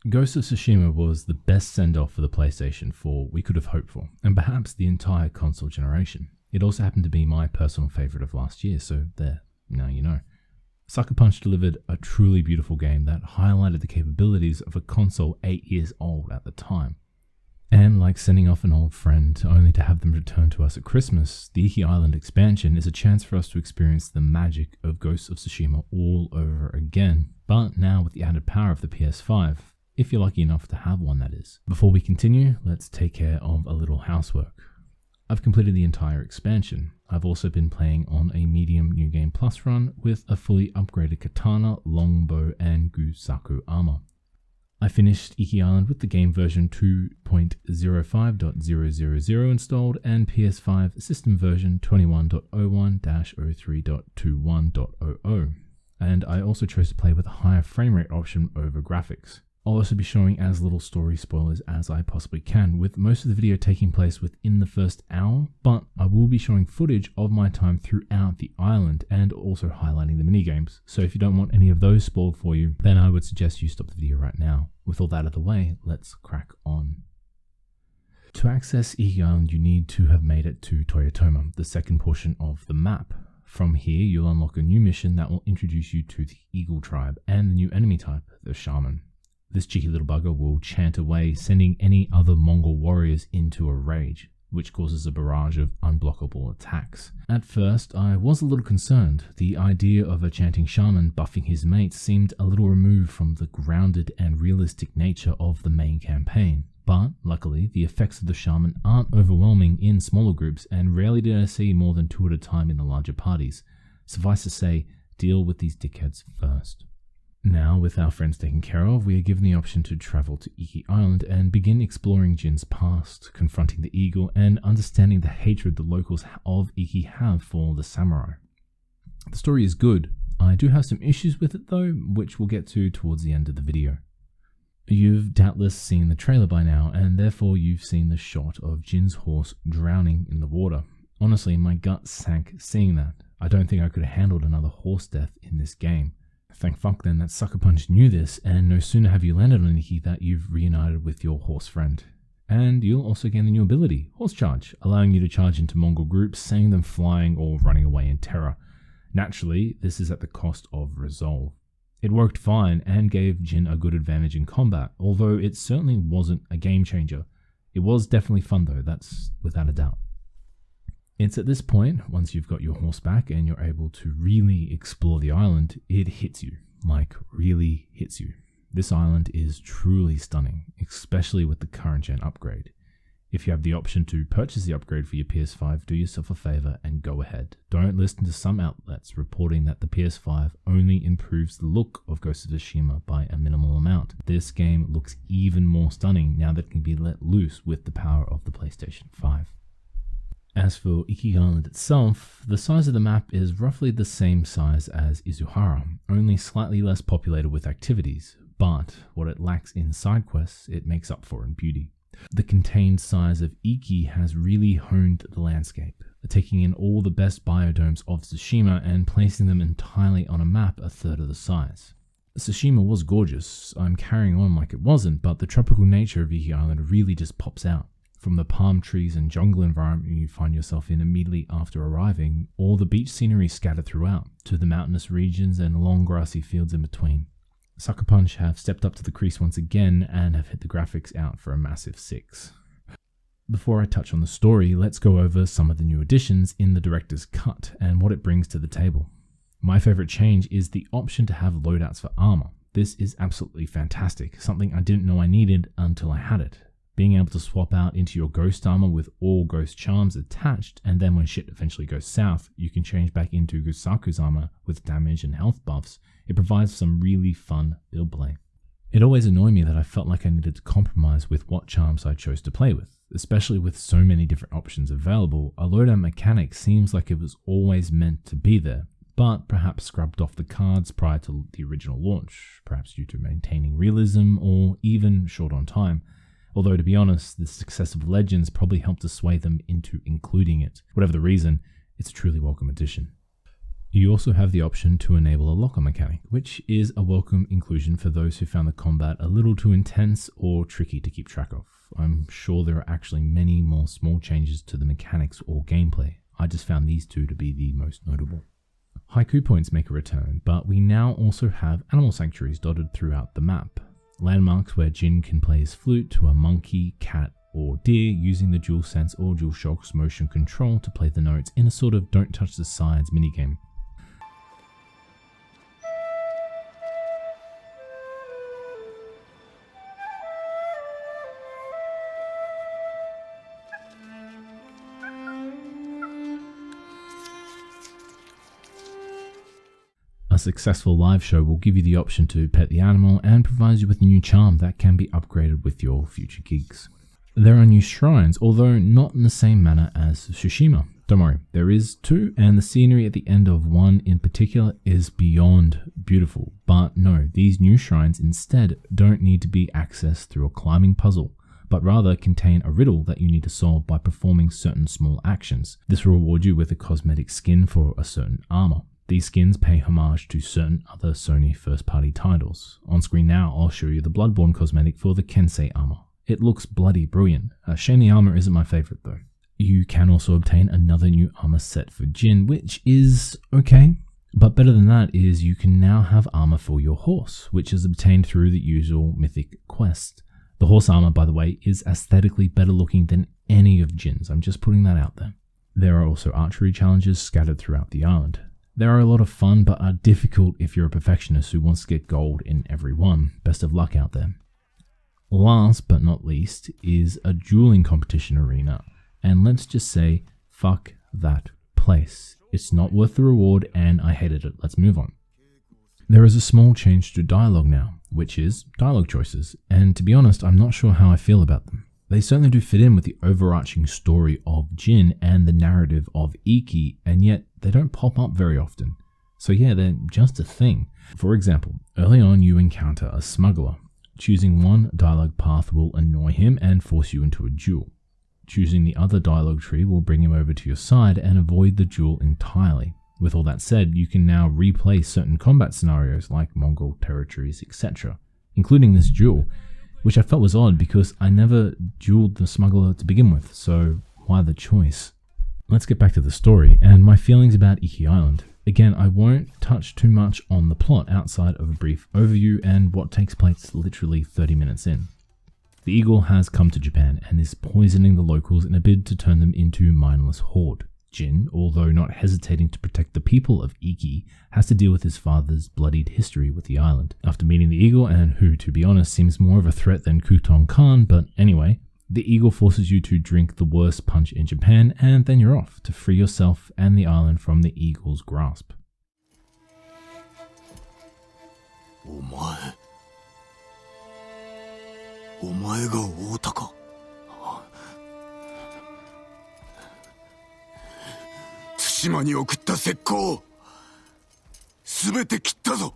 Ghost of Tsushima was the best send-off for the PlayStation 4 we could have hoped for, and perhaps the entire console generation. It also happened to be my personal favourite of last year, so there, now you know. Sucker Punch delivered a truly beautiful game that highlighted the capabilities of a console 8 years old at the time. And like sending off an old friend only to have them return to us at Christmas, the Iki Island expansion is a chance for us to experience the magic of Ghost of Tsushima all over again, but now with the added power of the PS5, if you're lucky enough to have one, that is. Before we continue, let's take care of a little housework. I've completed the entire expansion. I've also been playing on a medium New Game Plus run with a fully upgraded katana, longbow, and Gusaku armor. I finished Iki Island with the game version 2.05.000 installed and PS5 system version 21.01-03.21.00, and I also chose to play with a higher frame rate option over graphics. I'll also be showing as little story spoilers as I possibly can, with most of the video taking place within the first hour, but I will be showing footage of my time throughout the island and also highlighting the minigames, so if you don't want any of those spoiled for you, then I would suggest you stop the video right now. With all that out of the way, let's crack on. To access Iki Island, you need to have made it to Toyotoma, the second portion of the map. From here, you'll unlock a new mission that will introduce you to the Eagle tribe and the new enemy type, the Shaman. This cheeky little bugger will chant away, sending any other Mongol warriors into a rage, which causes a barrage of unblockable attacks. At first, I was a little concerned. The idea of a chanting shaman buffing his mates seemed a little removed from the grounded and realistic nature of the main campaign. But, luckily, the effects of the shaman aren't overwhelming in smaller groups, and rarely did I see more than 2 at a time in the larger parties. Suffice to say, deal with these dickheads first. Now, with our friends taken care of, we are given the option to travel to Iki Island and begin exploring Jin's past, confronting the eagle, and understanding the hatred the locals of Iki have for the samurai. The story is good. I do have some issues with it though, which we'll get to towards the end of the video. You've doubtless seen the trailer by now, and therefore you've seen the shot of Jin's horse drowning in the water. Honestly, my gut sank seeing that. I don't think I could have handled another horse death in this game. Thank fuck then that Sucker Punch knew this, and no sooner have you landed on Iki that you've reunited with your horse friend. And you'll also gain the new ability, Horse Charge, allowing you to charge into Mongol groups, sending them flying or running away in terror. Naturally, this is at the cost of resolve. It worked fine and gave Jin a good advantage in combat, although it certainly wasn't a game changer. It was definitely fun though, that's without a doubt. It's at this point, once you've got your horse back and you're able to really explore the island, it hits you, like really hits you. This island is truly stunning, especially with the current gen upgrade. If you have the option to purchase the upgrade for your PS5, do yourself a favor and go ahead. Don't listen to some outlets reporting that the PS5 only improves the look of Ghost of Tsushima by a minimal amount. This game looks even more stunning now that it can be let loose with the power of the PlayStation 5. As for Iki Island itself, the size of the map is roughly the same size as Izuhara, only slightly less populated with activities, but what it lacks in side quests, it makes up for in beauty. The contained size of Iki has really honed the landscape, taking in all the best biodomes of Tsushima and placing them entirely on a map a third of the size. Tsushima was gorgeous, I'm carrying on like it wasn't, but the tropical nature of Iki Island really just pops out. From the palm trees and jungle environment you find yourself in immediately after arriving, or the beach scenery scattered throughout, to the mountainous regions and long grassy fields in between. Sucker Punch have stepped up to the crease once again and have hit the graphics out for a massive 6. Before I touch on the story, let's go over some of the new additions in the director's cut and what it brings to the table. My favourite change is the option to have loadouts for armour. This is absolutely fantastic, something I didn't know I needed until I had it. Being able to swap out into your ghost armor with all ghost charms attached, and then when shit eventually goes south, you can change back into Gusaku's armor with damage and health buffs. It provides some really fun build play. It always annoyed me that I felt like I needed to compromise with what charms I chose to play with. Especially with so many different options available, a loadout mechanic seems like it was always meant to be there, but perhaps scrubbed off the cards prior to the original launch, perhaps due to maintaining realism or even short on time. Although, to be honest, the success of Legends probably helped to sway them into including it. Whatever the reason, it's a truly welcome addition. You also have the option to enable a locker mechanic, which is a welcome inclusion for those who found the combat a little too intense or tricky to keep track of. I'm sure there are actually many more small changes to the mechanics or gameplay. I just found these two to be the most notable. Haiku points make a return, but we now also have animal sanctuaries dotted throughout the map. Landmarks where Jin can play his flute to a monkey, cat, or deer using the DualSense or DualShock's motion control to play the notes in a sort of don't touch the sides minigame. A successful live show will give you the option to pet the animal and provides you with a new charm that can be upgraded with your future gigs. There are new shrines, although not in the same manner as Tsushima. Don't worry, there is two, and the scenery at the end of one in particular is beyond beautiful. But no, these new shrines instead don't need to be accessed through a climbing puzzle, but rather contain a riddle that you need to solve by performing certain small actions. This will reward you with a cosmetic skin for a certain armor. These skins pay homage to certain other Sony first-party titles. On screen now, I'll show you the Bloodborne cosmetic for the Kensei armor. It looks bloody brilliant. Shame the armor isn't my favorite though. You can also obtain another new armor set for Jin, which is okay. But better than that is you can now have armor for your horse, which is obtained through the usual mythic quest. The horse armor, by the way, is aesthetically better looking than any of Jin's. I'm just putting that out there. There are also archery challenges scattered throughout the island. They are a lot of fun, but are difficult if you're a perfectionist who wants to get gold in every one. Best of luck out there. Last but not least is a dueling competition arena, and let's just say, fuck that place. It's not worth the reward and I hated it. Let's move on. There is a small change to dialogue now, which is dialogue choices, and to be honest, I'm not sure how I feel about them. They certainly do fit in with the overarching story of Jin and the narrative of Iki, and yet they don't pop up very often. So yeah, they're just a thing. For example, early on you encounter a smuggler. Choosing one dialogue path will annoy him and force you into a duel. Choosing the other dialogue tree will bring him over to your side and avoid the duel entirely. With all that said, you can now replay certain combat scenarios like Mongol territories, etc., including this duel, which I felt was odd because I never dueled the smuggler to begin with, so why the choice? Let's get back to the story and my feelings about Iki Island. Again, I won't touch too much on the plot outside of a brief overview and what takes place literally 30 minutes in. The eagle has come to Japan and is poisoning the locals in a bid to turn them into mindless horde. Jin, although not hesitating to protect the people of Iki, has to deal with his father's bloodied history with the island. After meeting the eagle, and who, to be honest, seems more of a threat than Kuton Khan, but anyway, the eagle forces you to drink the worst punch in Japan, and then you're off to free yourself and the island from the eagle's grasp. お前が太田か。対馬に送った石膏、すべて切ったぞ。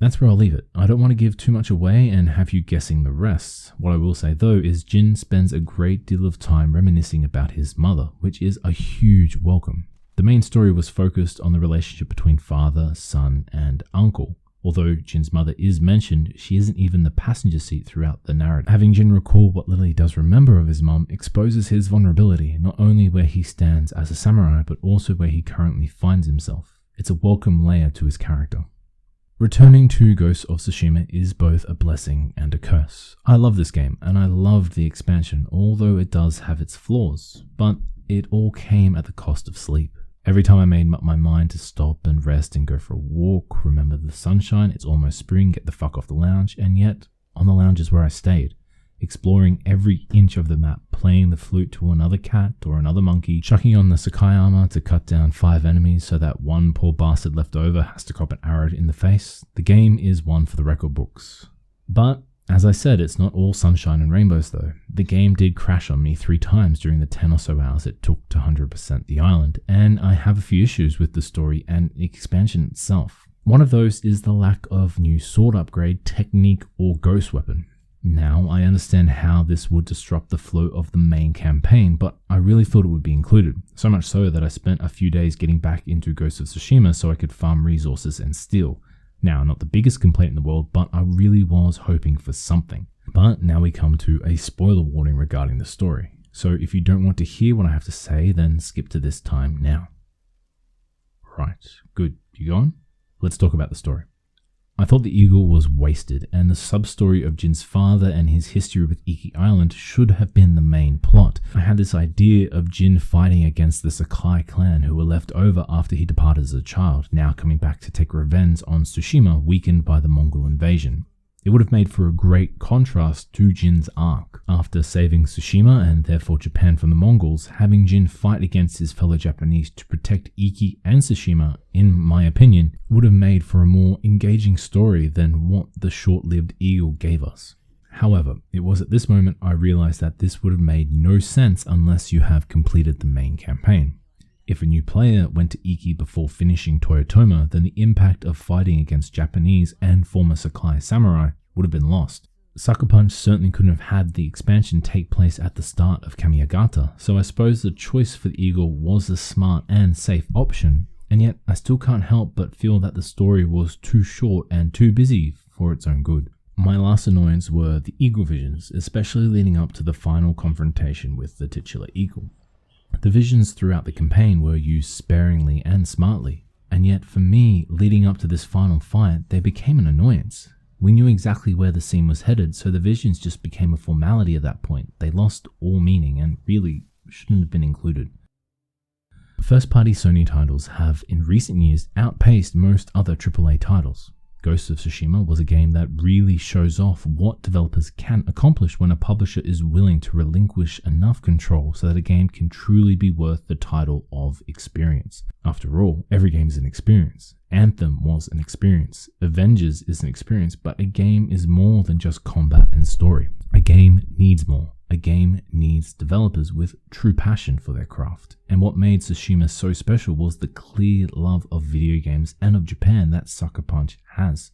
That's where I'll leave it. I don't want to give too much away and have you guessing the rest. What I will say though is Jin spends a great deal of time reminiscing about his mother, which is a huge welcome. The main story was focused on the relationship between father, son, and uncle. Although Jin's mother is mentioned, she isn't even the passenger seat throughout the narrative. Having Jin recall what Lily does remember of his mom exposes his vulnerability, not only where he stands as a samurai, but also where he currently finds himself. It's a welcome layer to his character. Returning to Ghost of Tsushima is both a blessing and a curse. I love this game, and I loved the expansion, although it does have its flaws, but it all came at the cost of sleep. Every time I made up my mind to stop and rest and go for a walk, remember the sunshine, it's almost spring, get the fuck off the lounge, and yet, on the lounge is where I stayed, exploring every inch of the map, playing the flute to another cat or another monkey, chucking on the Sakai armor to cut down 5 enemies so that one poor bastard left over has to cop an arrow in the face. The game is one for the record books. But, as I said, it's not all sunshine and rainbows though. The game did crash on me 3 times during the 10 or so hours it took to 100% the island, and I have a few issues with the story and the expansion itself. One of those is the lack of new sword upgrade, technique, or ghost weapon. Now, I understand how this would disrupt the flow of the main campaign, but I really thought it would be included, so much so that I spent a few days getting back into Ghost of Tsushima so I could farm resources and steal. Now, not the biggest complaint in the world, but I really was hoping for something. But now we come to a spoiler warning regarding the story. So if you don't want to hear what I have to say, then skip to this time now. Right, good. You going? Let's talk about the story. I thought the eagle was wasted, and the sub-story of Jin's father and his history with Iki Island should have been the main plot. I had this idea of Jin fighting against the Sakai clan who were left over after he departed as a child, now coming back to take revenge on Tsushima, weakened by the Mongol invasion. It would have made for a great contrast to Jin's arc. After saving Tsushima and therefore Japan from the Mongols, having Jin fight against his fellow Japanese to protect Iki and Tsushima, in my opinion, would have made for a more engaging story than what the short-lived Eagle gave us. However, it was at this moment I realized that this would have made no sense unless you have completed the main campaign. If a new player went to Iki before finishing Toyotoma, then the impact of fighting against Japanese and former Sakai samurai would have been lost. Sucker Punch certainly couldn't have had the expansion take place at the start of Kamiagata, so I suppose the choice for the Eagle was a smart and safe option, and yet I still can't help but feel that the story was too short and too busy for its own good. My last annoyance were the Eagle visions, especially leading up to the final confrontation with the titular Eagle. The visions throughout the campaign were used sparingly and smartly, and yet for me, leading up to this final fight, they became an annoyance. We knew exactly where the scene was headed, so the visions just became a formality at that point. They lost all meaning and really shouldn't have been included. First-party Sony titles have, in recent years, outpaced most other AAA titles. Ghost of Tsushima was a game that really shows off what developers can accomplish when a publisher is willing to relinquish enough control so that a game can truly be worth the title of experience. After all, every game is an experience. Anthem was an experience. Avengers is an experience, but a game is more than just combat and story. A game needs more. A game needs developers with true passion for their craft. And what made Tsushima so special was the clear love of video games and of Japan that Sucker Punch has.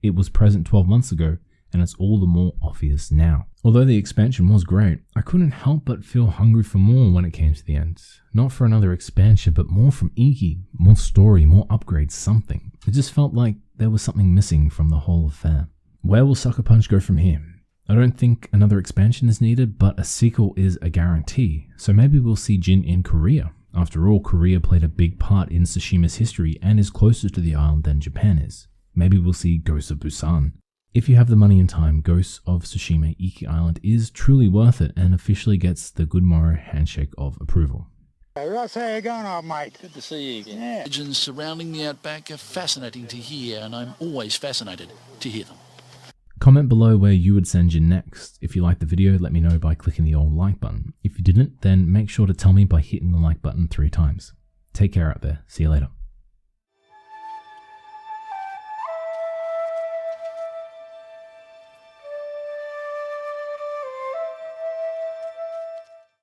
It was present 12 months ago, and it's all the more obvious now. Although the expansion was great, I couldn't help but feel hungry for more when it came to the end. Not for another expansion, but more from Iki, more story, more upgrades, something. It just felt like there was something missing from the whole affair. Where will Sucker Punch go from here? I don't think another expansion is needed, but a sequel is a guarantee, so maybe we'll see Jin in Korea. After all, Korea played a big part in Tsushima's history and is closer to the island than Japan is. Maybe we'll see Ghost of Busan. If you have the money and time, Ghost of Tsushima Iki Island is truly worth it and officially gets the Ry.Morrow handshake of approval. Hey, Ross, how you going, mate? Good to see you again. Yeah. Legends surrounding the Outback are fascinating to hear, and I'm always fascinated to hear them. Comment below where you would send Jin next. If you liked the video, let me know by clicking the old like button. If you didn't, then make sure to tell me by hitting the like button 3 times. Take care out there. See you later.